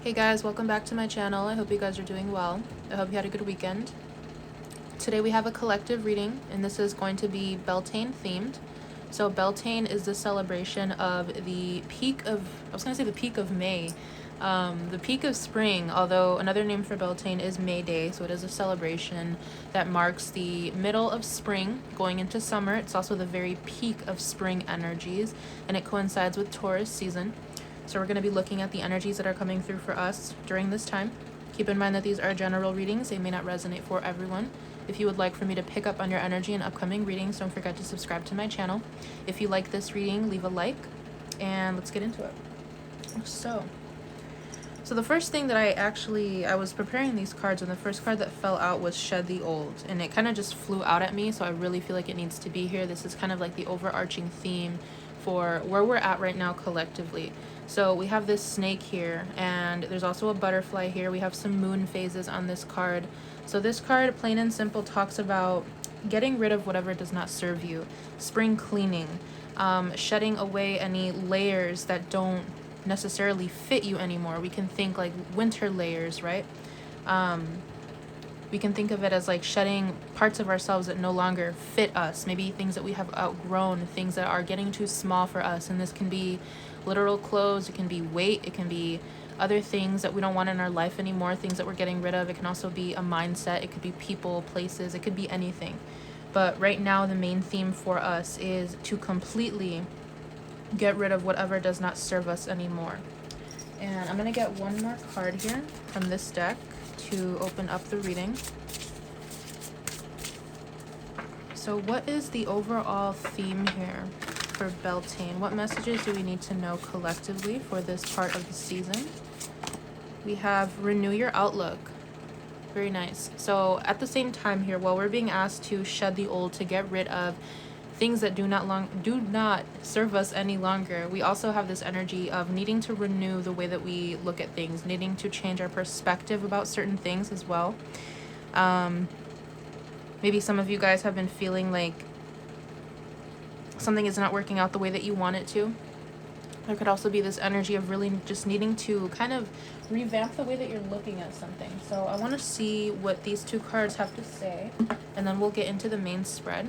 Hey guys, welcome back to my channel. I hope you guys are doing well. I hope you had a good weekend. Today we have a collective reading, and this is going to be Beltane themed. So Beltane is the celebration of the peak of, the peak of May. The peak of spring, although another name for Beltane is May Day, so it is a celebration that marks the middle of spring going into summer. It's also the very peak of spring energies, and it coincides with Taurus season. So we're going to be looking at the energies that are coming through for us during this time. Keep in mind that these are general readings. They may not resonate for everyone. If you would like for me to pick up on your energy in upcoming readings, don't forget to subscribe to my channel. If you like this reading, leave a like, and let's get into it. So the first thing that I was preparing these cards, and the first card that fell out was Shed the Old, and it kind of just flew out at me, so I really feel like it needs to be here. This is kind of like the overarching theme for where we're at right now collectively. So we have this snake here, and there's also a butterfly here. We have some moon phases on this card. So this card, plain and simple, talks about getting rid of whatever does not serve you, spring cleaning, shedding away any layers that don't necessarily fit you anymore. We can think like winter layers, right? We can think of it as like shedding parts of ourselves that no longer fit us, maybe things that we have outgrown, things that are getting too small for us. And this can be literal clothes, it can be weight, it can be other things that we don't want in our life anymore, things that we're getting rid of. It can also be a mindset, it could be people, places, it could be anything. But right now the main theme for us is to completely get rid of whatever does not serve us anymore. And I'm going to get one more card here from this deck to open up the reading. So what is the overall theme here for Beltane? What messages do we need to know collectively for this part of the season? We have Renew Your Outlook. Very nice. So at the same time here, while we're being asked to shed the old, to get rid of things that do not serve us any longer, we also have this energy of needing to renew the way that we look at things, needing to change our perspective about certain things as well. Maybe some of you guys have been feeling like something is not working out the way that you want it to. There could also be this energy of really just needing to kind of revamp the way that you're looking at something. So I want to see what these two cards have to say, and then we'll get into the main spread.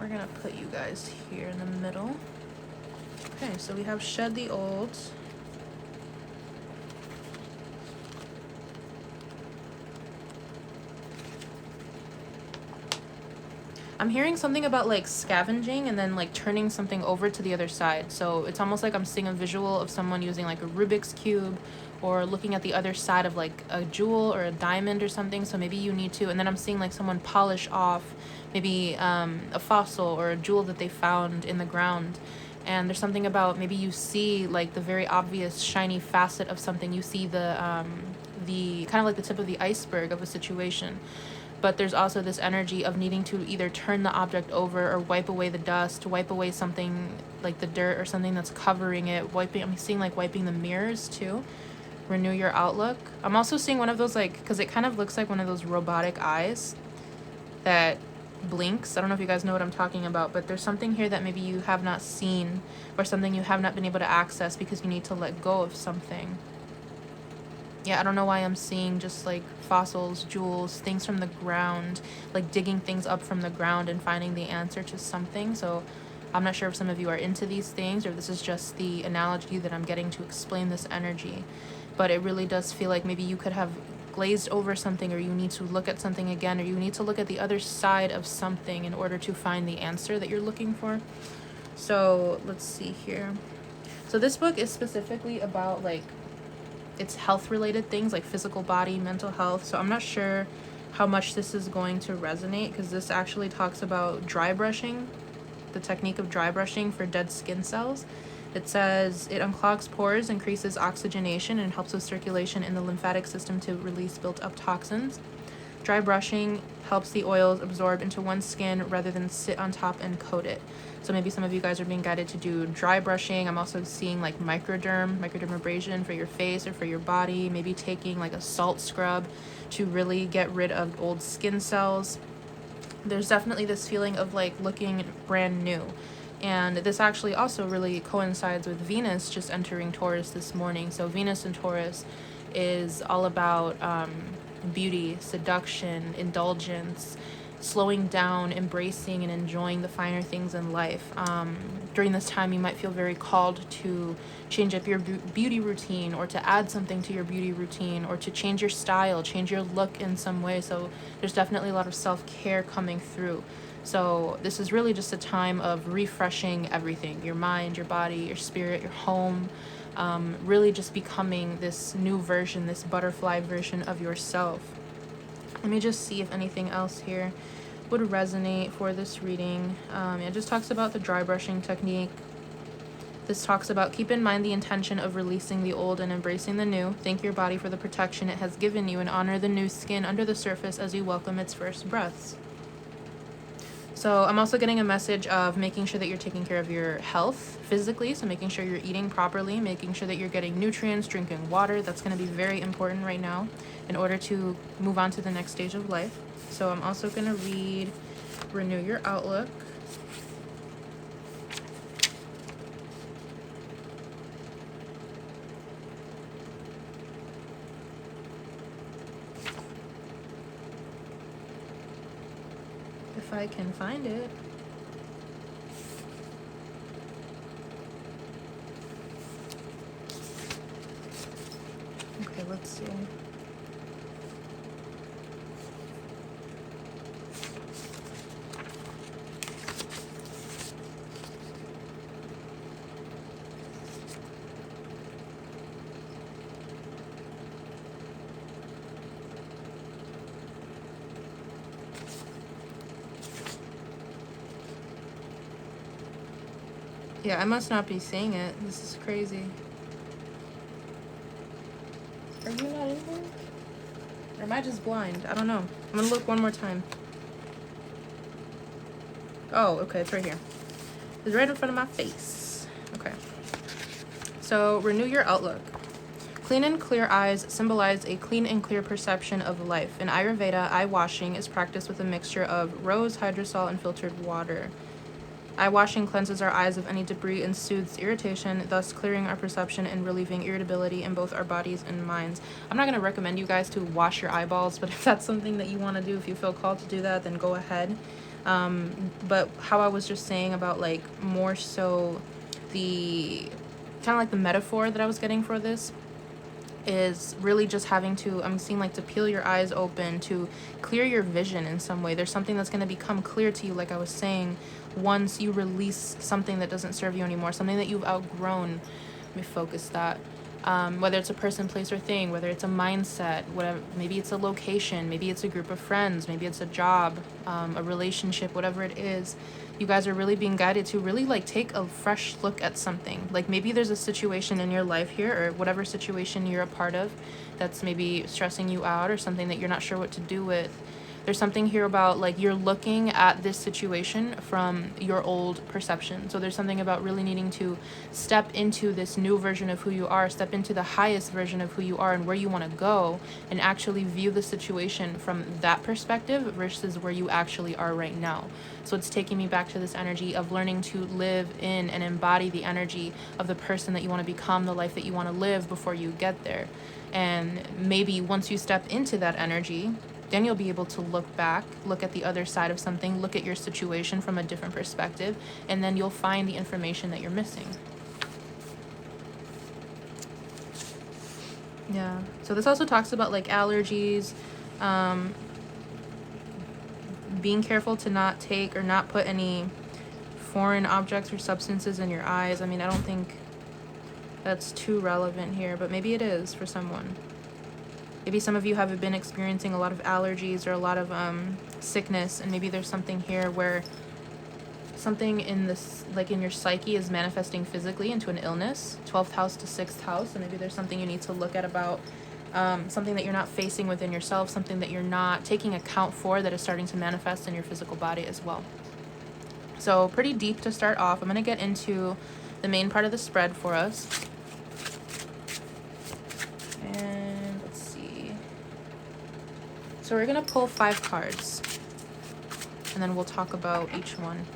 We're going to put you guys here in the middle. Okay, so we have Shed the Old. I'm hearing something about like scavenging and then like turning something over to the other side. So it's almost like I'm seeing a visual of someone using like a Rubik's Cube or looking at the other side of like a jewel or a diamond or something. So maybe you need to, and then I'm seeing like someone polish off maybe a fossil or a jewel that they found in the ground. And there's something about maybe you see like the very obvious shiny facet of something. You see the kind of like the tip of the iceberg of a situation. But there's also this energy of needing to either turn the object over or wipe away the dust, wipe away something like the dirt or something that's covering it, I'm seeing like wiping the mirrors too. Renew your outlook. I'm also seeing one of those like, because it kind of looks like one of those robotic eyes that blinks. I don't know if you guys know what I'm talking about, but there's something here that maybe you have not seen or something you have not been able to access because you need to let go of something. Yeah, I don't know why I'm seeing just like fossils, jewels, things from the ground, like digging things up from the ground and finding the answer to something. So I'm not sure if some of you are into these things or if this is just the analogy that I'm getting to explain this energy. But it really does feel like maybe you could have glazed over something, or you need to look at something again, or you need to look at the other side of something in order to find the answer that you're looking for. So let's see here. So this book is specifically about like it's health related things like physical body, mental health. So I'm not sure how much this is going to resonate because this actually talks about dry brushing, the technique of dry brushing for dead skin cells. It says it unclogs pores, increases oxygenation, and helps with circulation in the lymphatic system to release built up toxins. Dry brushing helps the oils absorb into one's skin rather than sit on top and coat it. So maybe some of you guys are being guided to do dry brushing. I'm also seeing like microdermabrasion for your face or for your body. Maybe taking like a salt scrub to really get rid of old skin cells. There's definitely this feeling of like looking brand new. And this actually also really coincides with Venus just entering Taurus this morning. So Venus in Taurus is all about beauty, seduction, indulgence, slowing down, embracing and enjoying the finer things in life. During this time, you might feel very called to change up your beauty routine, or to add something to your beauty routine, or to change your style, change your look in some way. So there's definitely a lot of self-care coming through. So this is really just a time of refreshing everything, your mind, your body, your spirit, your home, really just becoming this new version, this butterfly version of yourself. Let me just see if anything else here would resonate for this reading. It just talks about the dry brushing technique. This talks about keep in mind the intention of releasing the old and embracing the new. Thank your body for the protection it has given you and honor the new skin under the surface as you welcome its first breaths. So I'm also getting a message of making sure that you're taking care of your health physically. So making sure you're eating properly, making sure that you're getting nutrients, drinking water. That's going to be very important right now in order to move on to the next stage of life. So I'm also going to read Renew Your Outlook. If I can find it. Okay, let's see. Yeah, I must not be seeing it. This is crazy. Are you not in here? Or am I just blind? I don't know. I'm gonna look one more time. Oh, okay, it's right here. It's right in front of my face. Okay. So, renew your outlook. Clean and clear eyes symbolize a clean and clear perception of life. In Ayurveda, eye washing is practiced with a mixture of rose, hydrosol, and filtered water. Eye washing cleanses our eyes of any debris and soothes irritation, thus clearing our perception and relieving irritability in both our bodies and minds. I'm not going to recommend you guys to wash your eyeballs, but if that's something that you want to do, if you feel called to do that, then go ahead. But how I was just saying about like more so the kind of like the metaphor that I was getting for this is really just having to, I'm seeing like to peel your eyes open, to clear your vision in some way. There's something that's going to become clear to you, like I was saying, once you release something that doesn't serve you anymore, something that you've outgrown. Let me focus that. Whether it's a person, place, or thing, whether it's a mindset, whatever, maybe it's a location, maybe it's a group of friends, maybe it's a job, a relationship, whatever it is, you guys are really being guided to really like take a fresh look at something. Like maybe there's a situation in your life here, or whatever situation you're a part of that's maybe stressing you out, or something that you're not sure what to do with. There's something here about like you're looking at this situation from your old perception. So there's something about really needing to step into this new version of who you are, step into the highest version of who you are and where you want to go, and actually view the situation from that perspective versus where you actually are right now. So it's taking me back to this energy of learning to live in and embody the energy of the person that you want to become, the life that you want to live before you get there. And maybe once you step into that energy, then you'll be able to look back, look at the other side of something, look at your situation from a different perspective, and then you'll find the information that you're missing. Yeah. So this also talks about like allergies, being careful to not take or not put any foreign objects or substances in your eyes. I mean, I don't think that's too relevant here, but maybe it is for someone. Maybe some of you have been experiencing a lot of allergies or a lot of sickness, and maybe there's something here where something in this, like in your psyche, is manifesting physically into an illness, 12th house to 6th house. So maybe there's something you need to look at about something that you're not facing within yourself, something that you're not taking account for that is starting to manifest in your physical body as well. So pretty deep to start off. I'm going to get into the main part of the spread for us. And let's see. So we're going to pull 5 cards, and then we'll talk about each one.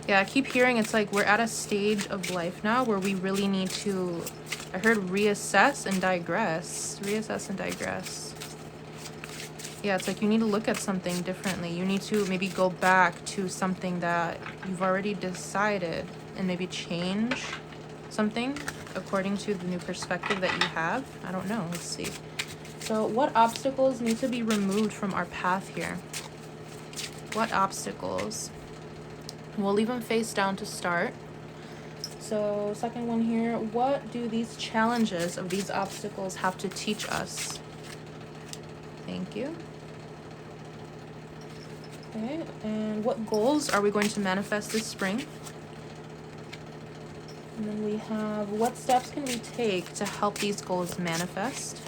Yeah, I keep hearing it's like we're at a stage of life now where we really need to, I heard reassess and digress. Reassess and digress. Yeah, it's like you need to look at something differently. You need to maybe go back to something that you've already decided and maybe change something according to the new perspective that you have. I don't know. Let's see. So what obstacles need to be removed from our path here? What obstacles? We'll leave them face down to start. So second one here, what do these challenges of these obstacles have to teach us? Thank you. Okay, and what goals are we going to manifest this spring? And then we have, what steps can we take to help these goals manifest?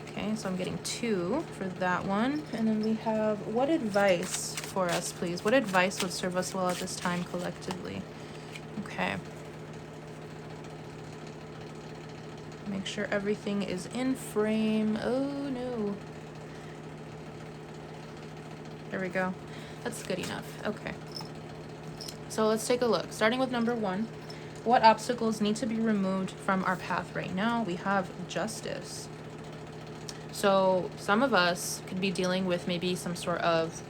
Okay, so I'm getting 2 for that one. And then we have, what advice for us, please? What advice would serve us well at this time collectively? Okay. Make sure everything is in frame. Oh, no. There we go. That's good enough. Okay. So let's take a look. Starting with number 1. What obstacles need to be removed from our path right now? We have justice. So some of us could be dealing with maybe some sort of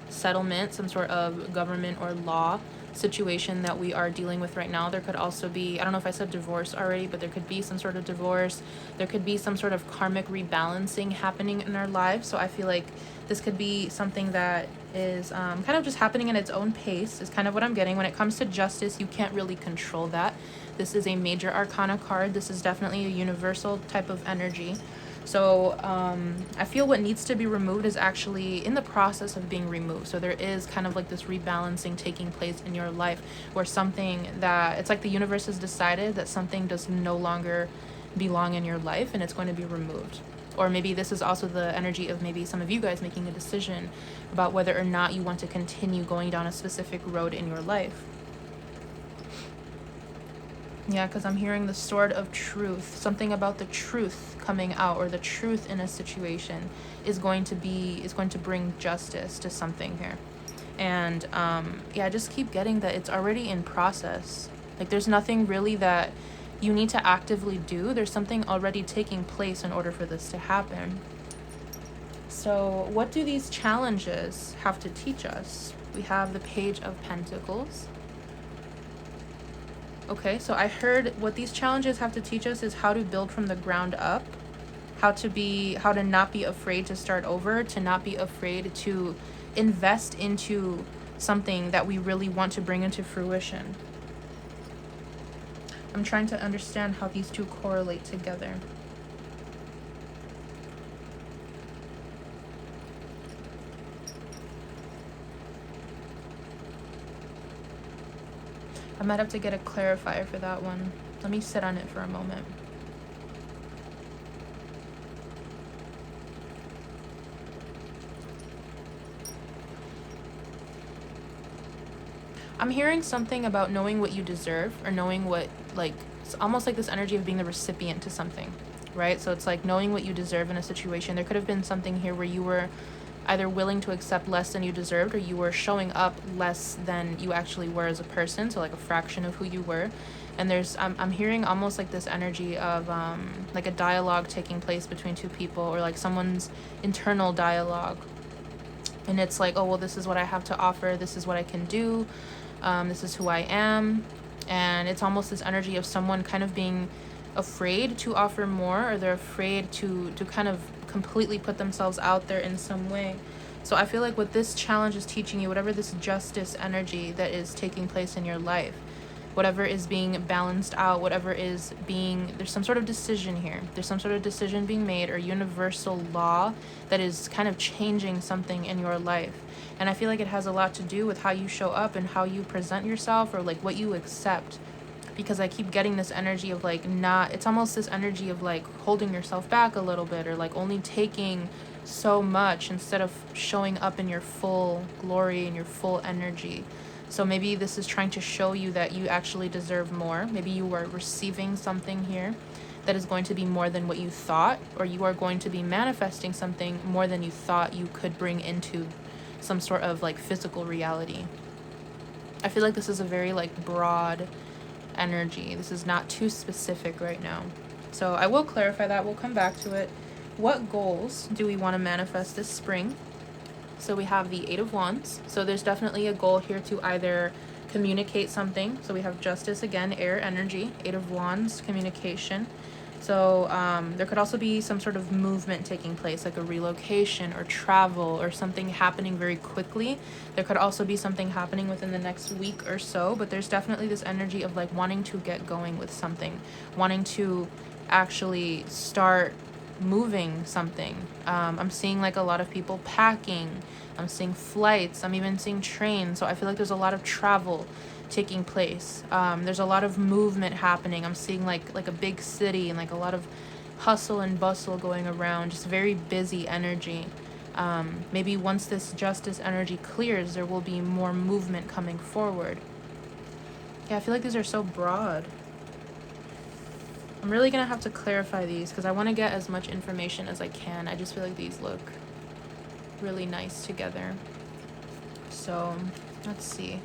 settlement, some sort of government or law situation that we are dealing with right now. There could also be, I don't know if I said divorce already, but there could be some sort of divorce. There could be some sort of karmic rebalancing happening in our lives. So I feel like this could be something that is kind of just happening in its own pace is kind of what I'm getting. When it comes to justice, you can't really control that. This is a major arcana card. This is definitely a universal type of energy. So I feel what needs to be removed is actually in the process of being removed. So there is kind of like this rebalancing taking place in your life where something that, it's like the universe has decided that something does no longer belong in your life and it's going to be removed. Or maybe this is also the energy of maybe some of you guys making a decision about whether or not you want to continue going down a specific road in your life. Yeah, because I'm hearing the sword of truth. Something about the truth coming out, or the truth in a situation is going to bring justice to something here. And yeah, I just keep getting that it's already in process. Like there's nothing really that you need to actively do. There's something already taking place in order for this to happen. So what do these challenges have to teach us? We have the Page of Pentacles. Okay, so I heard what these challenges have to teach us is how to build from the ground up, how to not be afraid to start over, to not be afraid to invest into something that we really want to bring into fruition. I'm trying to understand how these two correlate together. I might have to get a clarifier for that one. Let me sit on it for a moment. I'm hearing something about knowing what you deserve, or knowing what, like, it's almost like this energy of being the recipient to something, right? So it's like knowing what you deserve in a situation. There could have been something here where you were either willing to accept less than you deserved, or you were showing up less than you actually were as a person, so like a fraction of who you were. And I'm hearing almost like this energy of like a dialogue taking place between two people, or like someone's internal dialogue. And it's like, oh, well, this is what I have to offer, this is what I can do, this is who I am. And it's almost this energy of someone kind of being afraid to offer more, or they're afraid to kind of completely put themselves out there in some way. So I feel like what this challenge is teaching you, whatever this justice energy that is taking place in your life, whatever is being balanced out, whatever is being, there's some sort of decision here. There's some sort of decision being made, or universal law that is kind of changing something in your life. And I feel like it has a lot to do with how you show up and how you present yourself, or like what you accept. Because I keep getting this energy of like it's almost this energy of like holding yourself back a little bit, or like only taking so much instead of showing up in your full glory and your full energy. So maybe this is trying to show you that you actually deserve more. Maybe you are receiving something here that is going to be more than what you thought, or you are going to be manifesting something more than you thought you could bring into some sort of like physical reality. I feel like this is a very like broad energy. This is not too specific right now. So I will clarify that. We'll come back to it. What goals do we want to manifest this spring? So we have the Eight of Wands. So there's definitely a goal here to either communicate something. So we have Justice again, air energy, Eight of Wands, communication. So there could also be some sort of movement taking place, like a relocation or travel or something happening very quickly. There could also be something happening within the next week or so, but there's definitely this energy of like wanting to get going with something, wanting to actually start moving something. I'm seeing like a lot of people packing. I'm seeing flights. I'm even seeing trains. So I feel like there's a lot of travel taking place. There's a lot of movement happening. I'm seeing like a big city and like a lot of hustle and bustle going around, just very busy energy. Maybe once this justice energy clears, there will be more movement coming forward. Yeah, I feel like these are so broad. I'm really gonna have to clarify these because I want to get as much information as I can. I just feel like these look really nice together. So let's see.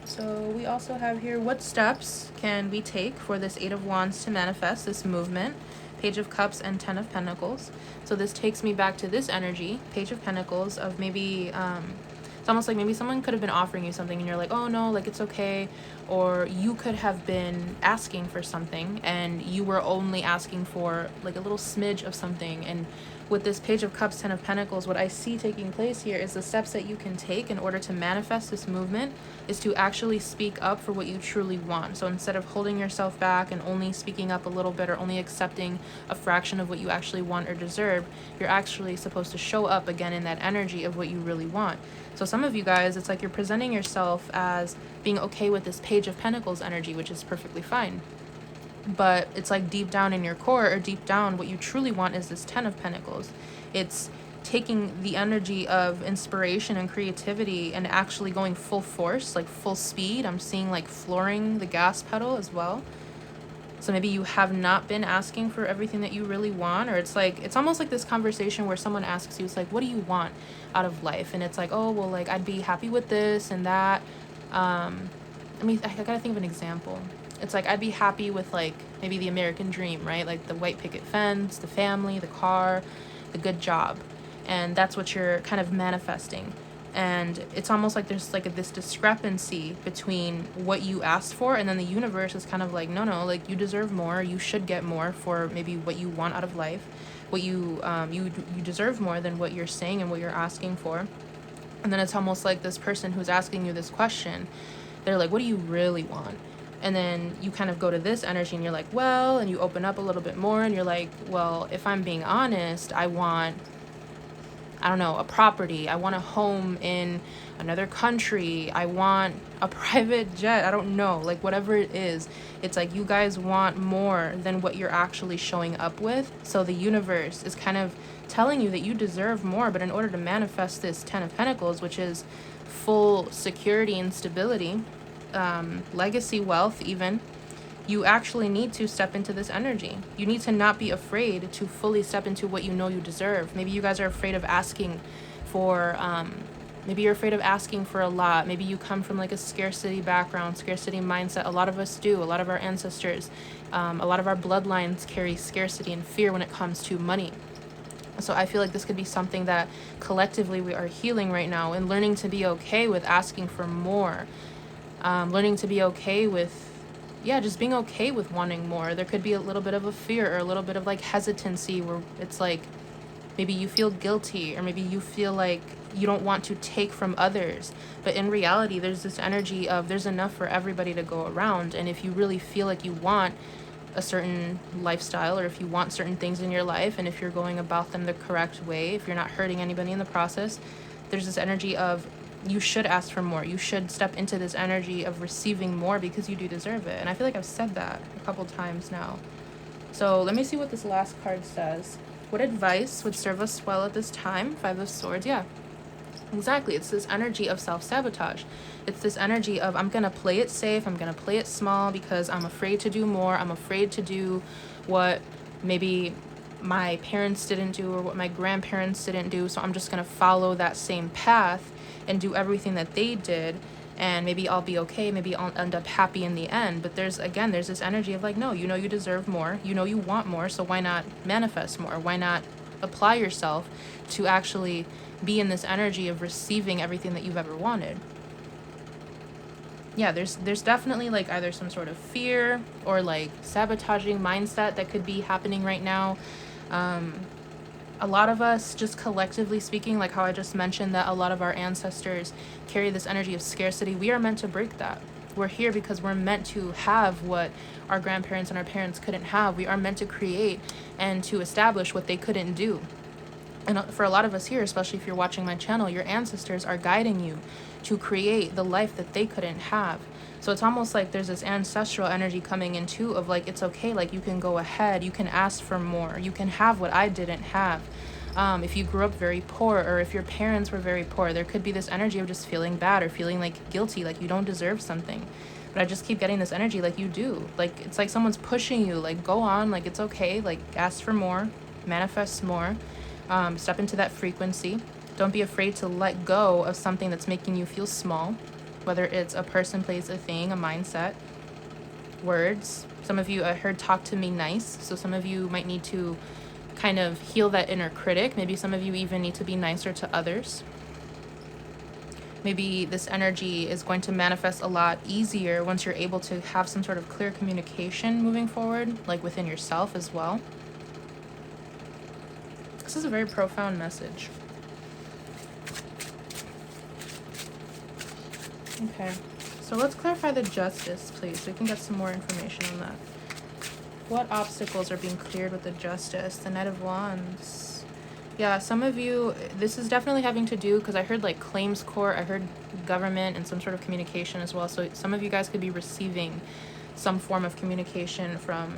So we also have here, what steps can we take for this Eight of Wands to manifest this movement? Page of Cups and Ten of Pentacles. So this takes me back to this energy, Page of Pentacles, of maybe it's almost like maybe someone could have been offering you something and you're like, oh no, like it's okay. Or you could have been asking for something and you were only asking for like a little smidge of something. And with this Page of Cups, Ten of Pentacles, what I see taking place here is the steps that you can take in order to manifest this movement is to actually speak up for what you truly want. So instead of holding yourself back and only speaking up a little bit or only accepting a fraction of what you actually want or deserve, you're actually supposed to show up again in that energy of what you really want. So some of you guys, it's like you're presenting yourself as being okay with this Page of Pentacles energy, which is perfectly fine. But it's like deep down in your core or deep down, what you truly want is this Ten of Pentacles. It's taking the energy of inspiration and creativity and actually going full force, like full speed. I'm seeing like flooring the gas pedal as well. So maybe you have not been asking for everything that you really want, or it's like, it's almost like this conversation where someone asks you, it's like, what do you want out of life? And it's like, oh, well, like I'd be happy with this and that. I gotta think of an example. It's like, I'd be happy with like maybe the American dream, right? Like the white picket fence, the family, the car, the good job. And that's what you're kind of manifesting. And it's almost like there's like this discrepancy between what you asked for, and then the universe is kind of like, no, like you deserve more. You should get more for maybe what you want out of life. What you deserve more than what you're saying and what you're asking for. And then it's almost like this person who's asking you this question, they're like, what do you really want? And then you kind of go to this energy and you're like, well, and you open up a little bit more and you're like, well, if I'm being honest, I want, I don't know, a property. I want a home in another country. I want a private jet. I don't know, like whatever it is. It's like you guys want more than what you're actually showing up with. So the universe is kind of telling you that you deserve more. But in order to manifest this Ten of Pentacles, which is full security and stability, legacy wealth even, you actually need to step into this energy. You need to not be afraid to fully step into what you know you deserve. Maybe you guys are afraid of asking for, maybe you're afraid of asking for a lot. Maybe you come from like a scarcity background, scarcity mindset. A lot of us do. A lot of our ancestors, a lot of our bloodlines carry scarcity and fear when it comes to money. So I feel like this could be something that collectively we are healing right now and learning to be okay with asking for more. Learning to be okay with, just being okay with wanting more. There could be a little bit of a fear or a little bit of like hesitancy where it's like maybe you feel guilty or maybe you feel like you don't want to take from others. But in reality, there's this energy of there's enough for everybody to go around. And if you really feel like you want a certain lifestyle or if you want certain things in your life and if you're going about them the correct way, if you're not hurting anybody in the process, there's this energy of you should ask for more. You should step into this energy of receiving more because you do deserve it. And I feel like I've said that a couple times now. So let me see what this last card says. What advice would serve us well at this time? Five of Swords. Yeah, exactly. It's this energy of self-sabotage. It's this energy of I'm going to play it safe. I'm going to play it small because I'm afraid to do more. I'm afraid to do what maybe my parents didn't do or what my grandparents didn't do. So I'm just going to follow that same path and do everything that they did. and maybe I'll be okay, maybe I'll end up happy in the end. But there's this energy of like, no, you know you deserve more, you know you want more, so why not manifest more? Why not apply yourself to actually be in this energy of receiving everything that you've ever wanted? Yeah, there's definitely like either some sort of fear or like sabotaging mindset that could be happening right now. A lot of us, just collectively speaking, like how I just mentioned that a lot of our ancestors carry this energy of scarcity, we are meant to break that. We're here because we're meant to have what our grandparents and our parents couldn't have. We are meant to create and to establish what they couldn't do. And for a lot of us here, especially if you're watching my channel, your ancestors are guiding you to create the life that they couldn't have. So it's almost like there's this ancestral energy coming in too of like, it's okay, like you can go ahead, you can ask for more, you can have what I didn't have. If you grew up very poor, or if your parents were very poor, there could be this energy of just feeling bad or feeling like guilty, like you don't deserve something. But I just keep getting this energy like you do. Like it's like someone's pushing you, like go on, like it's okay, like ask for more, manifest more, step into that frequency. Don't be afraid to let go of something that's making you feel small, whether it's a person, place, a thing, a mindset, words. Some of you, I heard talk to me nice. So some of you might need to kind of heal that inner critic. Maybe some of you even need to be nicer to others. Maybe this energy is going to manifest a lot easier once you're able to have some sort of clear communication moving forward, like within yourself as well. This is a very profound message. Okay, so let's clarify the justice, please, so we can get some more information on that. What obstacles are being cleared with the justice? The Knight of Wands. Yeah, some of you, this is definitely having to do, because I heard like claims court, I heard government and some sort of communication as well. So some of you guys could be receiving some form of communication from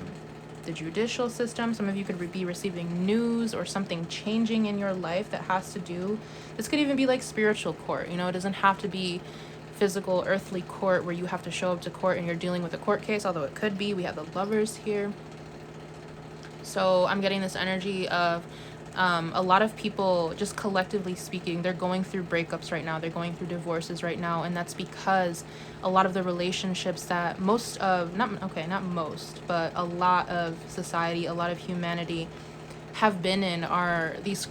the judicial system. Some of you could be receiving news or something changing in your life that has to do, this could even be like spiritual court, you know, it doesn't have to be physical earthly court where you have to show up to court and you're dealing with a court case, although it could be. We have the Lovers here. So I'm getting this energy of a lot of people, just collectively speaking, they're going through breakups right now, they're going through divorces right now, and that's because a lot of the relationships that not most, but a lot of society, a lot of humanity have been in are these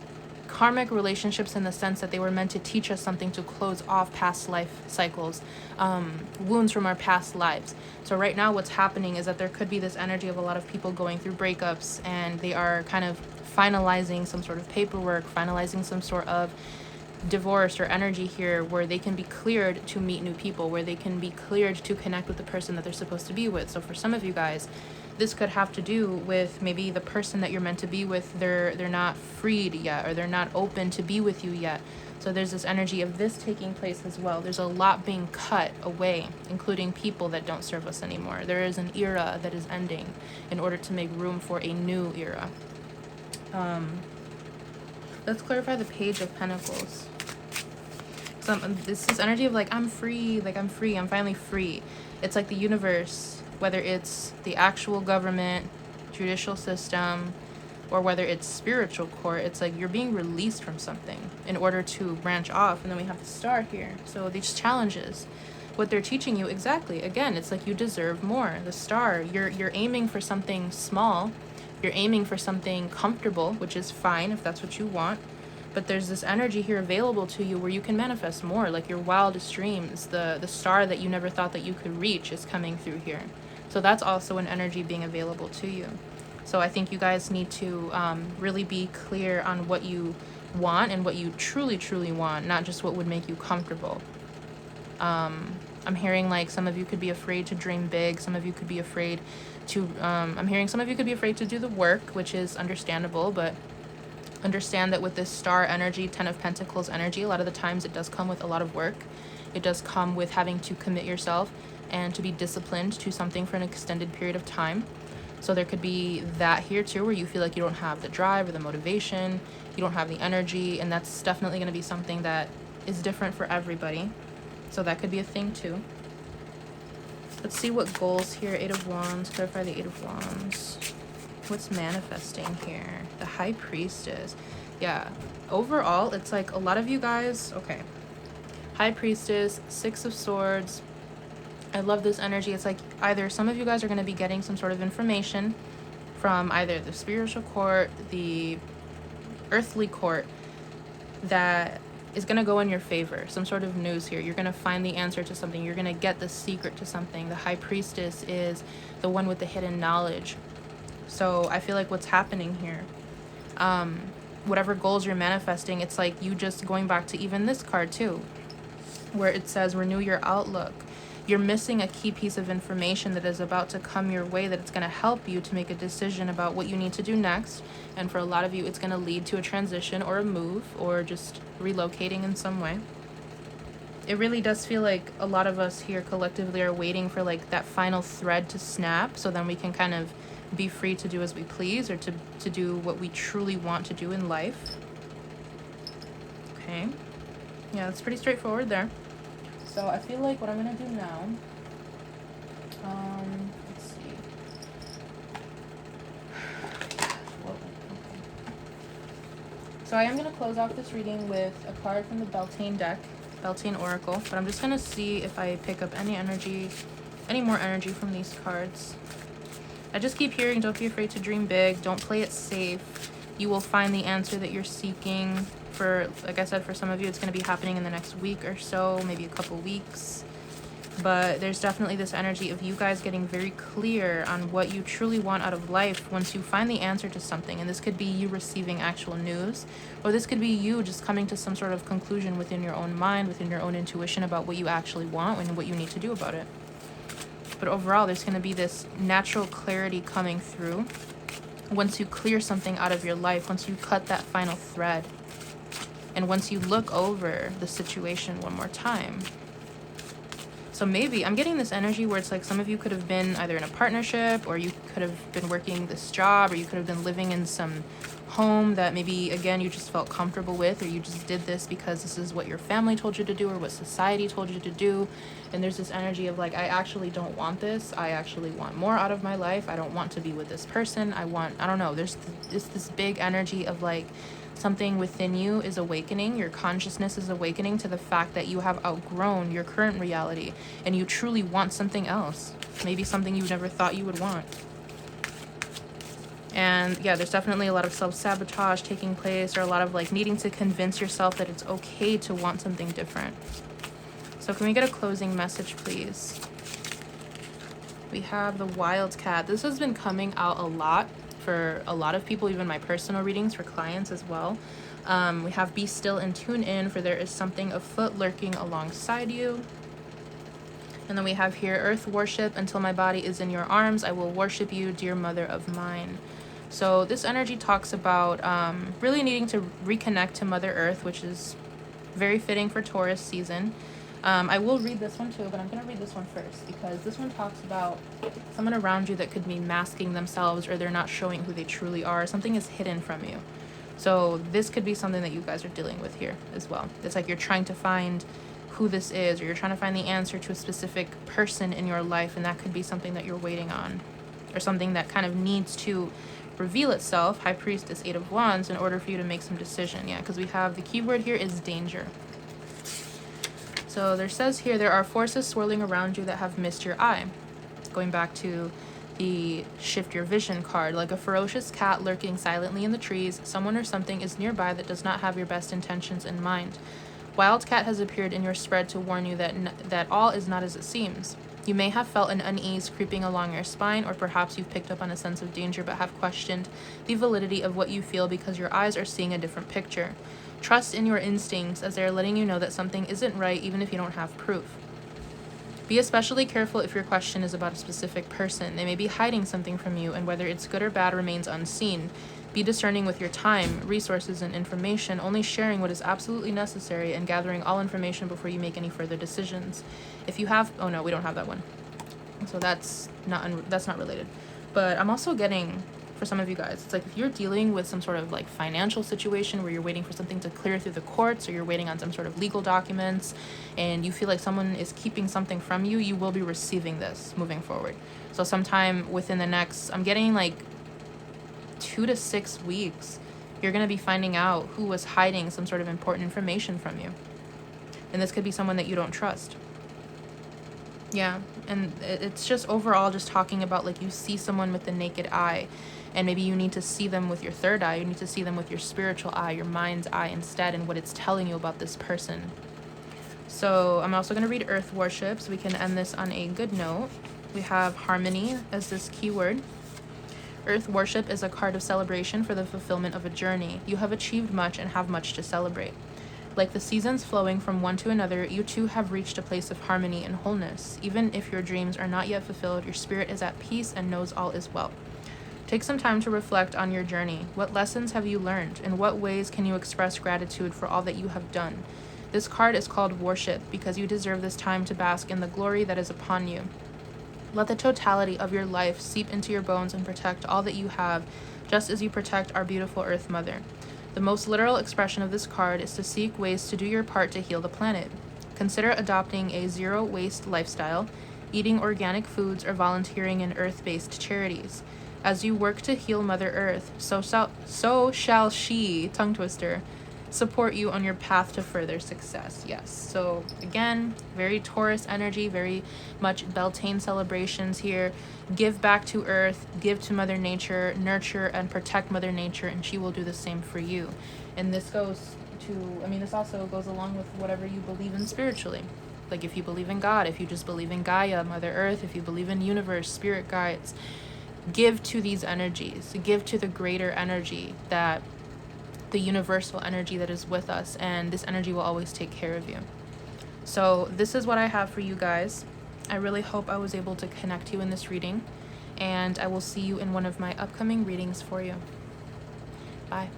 karmic relationships, in the sense that they were meant to teach us something, to close off past life cycles, wounds from our past lives. So right now what's happening is that there could be this energy of a lot of people going through breakups, and they are kind of finalizing some sort of paperwork, finalizing some sort of divorce or energy here, where they can be cleared to meet new people, where they can be cleared to connect with the person that they're supposed to be with. So for some of you guys, this could have to do with maybe the person that you're meant to be with, they're not freed yet, or they're not open to be with you yet. So there's this energy of this taking place as well. There's a lot being cut away, including people that don't serve us anymore. There is an era that is ending in order to make room for a new era. Let's clarify the Page of Pentacles. This is energy of like, I'm free, I'm finally free. It's like the universe, whether it's the actual government, judicial system, or whether it's spiritual court, it's like you're being released from something in order to branch off. And then we have the Star here. So these challenges, what they're teaching you, exactly, again, it's like you deserve more. The Star, you're aiming for something small, you're aiming for something comfortable, which is fine if that's what you want. But there's this energy here available to you where you can manifest more, like your wildest dreams. The star that you never thought that you could reach is coming through here. So that's also an energy being available to you. So I think you guys need to really be clear on what you want and what you truly, truly want, not just what would make you comfortable. I'm hearing like some of you could be afraid to dream big. Some of you could be afraid to, I'm hearing some of you could be afraid to do the work, which is understandable, but understand that with this Star energy, 10 of Pentacles energy, a lot of the times it does come with a lot of work. It does come with having to commit yourself and to be disciplined to something for an extended period of time. So there could be that here too, where you feel like you don't have the drive or the motivation, you don't have the energy, and that's definitely going to be something that is different for everybody. So that could be a thing too. Let's see what goals here. 8 of Wands, clarify the 8 of Wands. What's manifesting here? The High Priestess. Yeah, overall it's like a lot of you guys, okay, High Priestess, Six of Swords. I love this energy. It's like either some of you guys are going to be getting some sort of information from either the spiritual court, the earthly court, that is going to go in your favor. Some sort of news here. You're going to find the answer to something. You're going to get the secret to something. The High Priestess is the one with the hidden knowledge. So I feel like what's happening here, whatever goals you're manifesting, it's like you just going back to even this card too, where it says renew your outlook. You're missing a key piece of information that is about to come your way, that it's going to help you to make a decision about what you need to do next. And for a lot of you, it's going to lead to a transition or a move or just relocating in some way. It really does feel like a lot of us here collectively are waiting for like that final thread to snap, so then we can kind of be free to do as we please, or to do what we truly want to do in life. Okay. Yeah, that's pretty straightforward there. So I feel like what I'm going to do now, let's see. Whoa, okay. So I am going to close off this reading with a card from the Beltane deck, Beltane Oracle, but I'm just going to see if I pick up any more energy from these cards. I just keep hearing, don't be afraid to dream big, don't play it safe. You will find the answer that you're seeking. For, like I said, for some of you, it's going to be happening in the next week or so, maybe a couple weeks. But there's definitely this energy of you guys getting very clear on what you truly want out of life once you find the answer to something. And this could be you receiving actual news, or this could be you just coming to some sort of conclusion within your own mind, within your own intuition about what you actually want and what you need to do about it. But overall, there's going to be this natural clarity coming through once you clear something out of your life, once you cut that final thread. And once you look over the situation one more time. So maybe I'm getting this energy where it's like some of you could have been either in a partnership, or you could have been working this job, or you could have been living in some home that maybe, again, you just felt comfortable with, or you just did this because this is what your family told you to do or what society told you to do. And there's this energy of like, I actually don't want this. I actually want more out of my life. I don't want to be with this person. I don't know. There's this big energy of like, something within you is awakening, your consciousness is awakening to the fact that you have outgrown your current reality and you truly want something else, maybe something you never thought you would want. And yeah, there's definitely a lot of self-sabotage taking place, or a lot of like needing to convince yourself that it's okay to want something different. So can we get a closing message, please? We have the Wildcat. This has been coming out a lot for a lot of people, even my personal readings for clients as well. We have be still and tune in, for there is something afoot lurking alongside you. And then we have here earth worship, until my body is in your arms, I will worship you, dear mother of mine. So this energy talks about really needing to reconnect to Mother Earth, which is very fitting for Taurus season. I will read this one too, but I'm going to read this one first, because this one talks about someone around you that could be masking themselves, or they're not showing who they truly are. Something is hidden from you. So this could be something that you guys are dealing with here as well. It's like you're trying to find who this is, or you're trying to find the answer to a specific person in your life, and that could be something that you're waiting on, or something that kind of needs to reveal itself. High Priestess, Eight of Wands, in order for you to make some decision. Yeah, because we have the keyword here is danger. So there says here, there are forces swirling around you that have missed your eye. Going back to the shift your vision card, like a ferocious cat lurking silently in the trees, someone or something is nearby that does not have your best intentions in mind. Wildcat has appeared in your spread to warn you that all is not as it seems. You may have felt an unease creeping along your spine, or perhaps you've picked up on a sense of danger but have questioned the validity of what you feel because your eyes are seeing a different picture. Trust in your instincts, as they are letting you know that something isn't right, even if you don't have proof. Be especially careful if your question is about a specific person. They may be hiding something from you, and whether it's good or bad remains unseen. Be discerning with your time, resources, and information, only sharing what is absolutely necessary and gathering all information before you make any further decisions. If you have... Oh no, we don't have that one. So that's not related. But I'm also getting... For some of you guys, it's like if you're dealing with some sort of like financial situation where you're waiting for something to clear through the courts, or you're waiting on some sort of legal documents, and you feel like someone is keeping something from you, you will be receiving this moving forward. So sometime within the next, I'm getting like 2 to 6 weeks, you're going to be finding out who was hiding some sort of important information from you. And this could be someone that you don't trust. Yeah, and it's just overall just talking about like you see someone with the naked eye, and maybe you need to see them with your third eye. You need to see them with your spiritual eye, your mind's eye instead, and what it's telling you about this person. So I'm also going to read Earth Worship so we can end this on a good note. We have Harmony as this keyword. Earth Worship is a card of celebration for the fulfillment of a journey. You have achieved much and have much to celebrate. Like the seasons flowing from one to another, you too have reached a place of harmony and wholeness. Even if your dreams are not yet fulfilled, your spirit is at peace and knows all is well. Take some time to reflect on your journey. What lessons have you learned? In what ways can you express gratitude for all that you have done? This card is called Worship because you deserve this time to bask in the glory that is upon you. Let the totality of your life seep into your bones and protect all that you have, just as you protect our beautiful Earth Mother. The most literal expression of this card is to seek ways to do your part to heal the planet. Consider adopting a zero-waste lifestyle, eating organic foods, or volunteering in earth-based charities. As you work to heal Mother Earth, so shall she, tongue twister, support you on your path to further success. Yes. So again, very Taurus energy, very much Beltane celebrations here. Give back to Earth, give to Mother Nature, nurture and protect Mother Nature, and she will do the same for you. And this goes to, this also goes along with whatever you believe in spiritually. Like if you believe in God, if you just believe in Gaia, Mother Earth, if you believe in universe, spirit guides, give to these energies, give to the greater energy, that the universal energy that is with us, and this energy will always take care of you. So this is what I have for you guys. I really hope I was able to connect you in this reading, and I will see you in one of my upcoming readings for you. Bye.